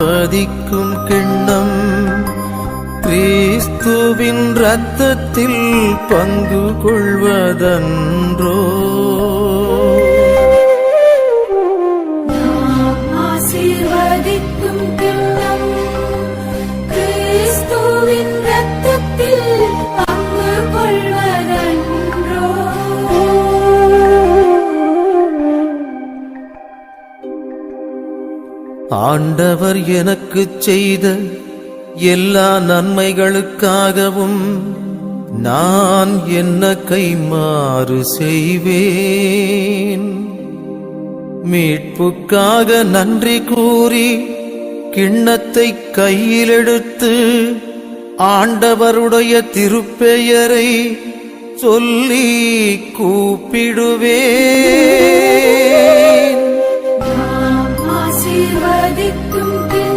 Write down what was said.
பதிக்கும் கிண்ணம் கிறிஸ்துவின் இரத்தத்தில் பங்கு கொள்வதன்றோ. ஆசீர்வதிக்கும் கிண்ணம் கிறிஸ்துவின் இரத்தத்தில் பங்கு கொள்வதன்றோ. ஆண்டவர் எனக்குச் செய்த எல்லா நன்மைகளுக்காகவும் நான் என்ன கைமாறு செய்வேன்? மீட்புக்காக நன்றி கூறி கிண்ணத்தை கையிலெடுத்து ஆண்டவருடைய திருப்பெயரை சொல்லி கூப்பிடுவேன். ஆசீர்வதிக்கும்